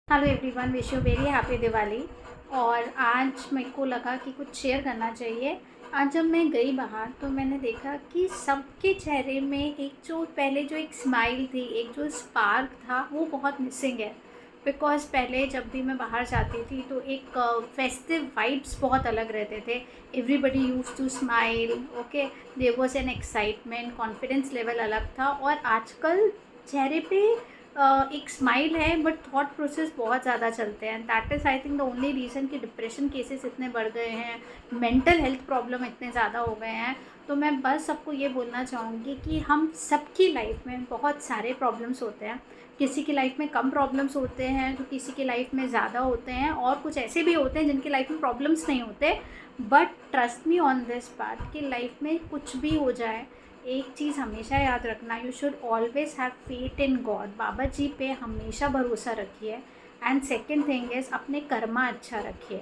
Hello everyone, wish you very happy Diwali. और आज मेरे को लगा कि कुछ शेयर करना चाहिए। आज जब मैं गई बाहर तो मैंने देखा कि सबके चेहरे में एक स्माइल थी, एक जो स्पार्क था वो बहुत मिसिंग है। बिकॉज़ पहले जब भी मैं बाहर जाती थी तो एक फेस्टिव वाइब्स बहुत अलग रहते थे। Everybody used to smile, okay, there was an excitement, confidence level अलग था। और आजकल चेहरे पे एक स्माइल है बट थॉट प्रोसेस बहुत ज़्यादा चलते हैं। That is I think the only reason कि डिप्रेशन केसेस इतने बढ़ गए हैं, मेंटल हेल्थ प्रॉब्लम इतने ज़्यादा हो गए हैं। तो मैं बस सबको ये बोलना चाहूँगी कि हम सबकी लाइफ में बहुत सारे प्रॉब्लम्स होते हैं। किसी की लाइफ में कम प्रॉब्लम्स होते हैं तो किसी की लाइफ में ज़्यादा होते हैं, और कुछ ऐसे भी होते हैं जिनकी लाइफ में प्रॉब्लम्स नहीं होते। But trust me on this part कि लाइफ में कुछ भी हो जाए, एक चीज़ हमेशा याद रखना, you should always have faith in God. बाबा जी पे हमेशा भरोसा रखिए। एंड सेकेंड थिंग इज़ अपने कर्मा अच्छा रखिए।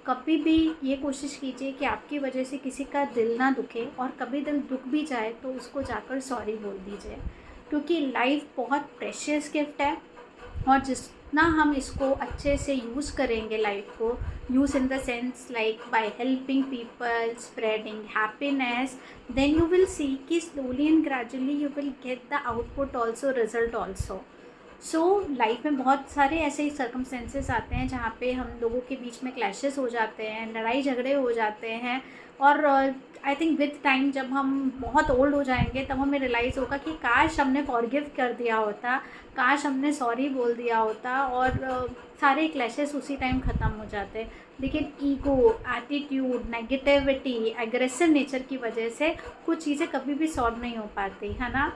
कभी भी ये कोशिश कीजिए कि आपकी वजह से किसी का दिल ना दुखे, और कभी दिल दुख भी जाए तो उसको जाकर सॉरी बोल दीजिए। क्योंकि लाइफ बहुत प्रेशियस गिफ्ट है, और जितना हम इसको अच्छे से यूज़ करेंगे, लाइफ को use in the sense like by helping people, spreading happiness, then you will see कि slowly and gradually you will get the output also, result also. So life में बहुत सारे ऐसे ही सर्कमस्टेंसेस आते हैं जहाँ पे हम लोगों के बीच में क्लैशेस हो जाते हैं, लड़ाई झगड़े हो जाते हैं। और आई थिंक विद टाइम जब हम बहुत ओल्ड हो जाएंगे तब हमें रियलाइज़ होगा कि काश हमने फॉरगिव कर दिया होता, काश हमने सॉरी बोल दिया होता, और सारे क्लैशेस उसी टाइम ख़त्म हो जाते। लेकिन ego, attitude, negativity, aggressive nature की वजह से कुछ चीज़ें कभी भी सॉल्व नहीं हो पाती, है ना।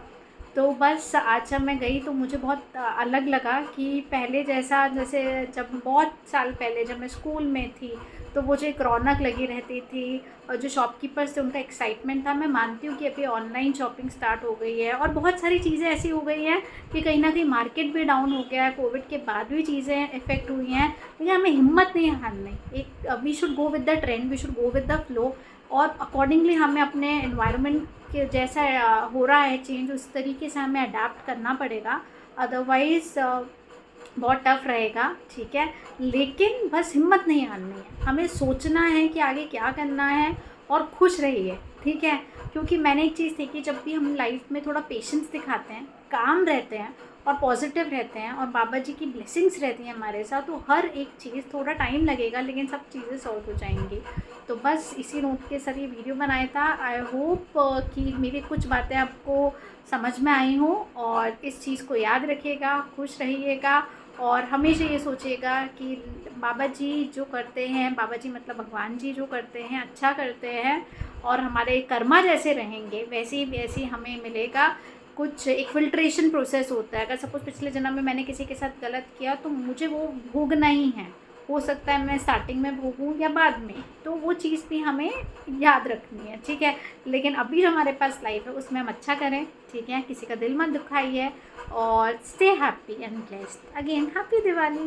तो बस आज जब मैं गई तो मुझे बहुत अलग लगा कि पहले जैसा, जैसे जब बहुत साल पहले जब मैं स्कूल में थी तो वो जो एक रौनक लगी रहती थी, और जो शॉपकीपर्स थे उनका एक्साइटमेंट था। मैं मानती हूँ कि अभी ऑनलाइन शॉपिंग स्टार्ट हो गई है और बहुत सारी चीज़ें ऐसी हो गई हैं कि कहीं ना कहीं मार्केट भी डाउन हो गया है, कोविड के बाद भी चीज़ें इफ़ेक्ट हुई हैं। लेकिन हमें हिम्मत नहीं हारनी। एक we should go with the trend, we should go with the flow, और अकॉर्डिंगली हमें अपने एनवायरनमेंट के जैसा हो रहा है चेंज, उस तरीके से हमें अडेप्ट करना पड़ेगा। अदरवाइज़ बहुत टफ रहेगा, ठीक है। लेकिन बस हिम्मत नहीं हारनी है, हमें सोचना है कि आगे क्या करना है, और खुश रहिए, ठीक है। क्योंकि मैंने एक चीज़ देखी, जब भी हम लाइफ में थोड़ा पेशेंस दिखाते हैं, काम रहते हैं और पॉजिटिव रहते हैं, और बाबा जी की ब्लेसिंग्स रहती हैं हमारे साथ, तो हर एक चीज़ थोड़ा टाइम लगेगा लेकिन सब चीज़ें सॉल्व हो जाएंगी। तो बस इसी नोट के साथ ये वीडियो बनाया था। आई होप कि मेरी कुछ बातें आपको समझ में आई हों, और इस चीज़ को याद रखिएगा, खुश रहिएगा, और हमेशा ये सोचिएगा कि बाबा जी जो करते हैं, बाबा जी मतलब भगवान जी जो करते हैं अच्छा करते हैं, और हमारे कर्मा जैसे रहेंगे वैसे ही हमें मिलेगा। कुछ एक फ़िल्ट्रेशन प्रोसेस होता है। अगर सपोज़ पिछले जन्म में मैंने किसी के साथ गलत किया तो मुझे वो भोगना ही है। हो सकता है मैं स्टार्टिंग में भोगूँ या बाद में, तो वो चीज़ भी हमें याद रखनी है, ठीक है। लेकिन अभी जो हमारे पास लाइफ है उसमें हम अच्छा करें, ठीक है। किसी का दिल मत दुखाइए, और stay happy and blessed. Again happy Diwali.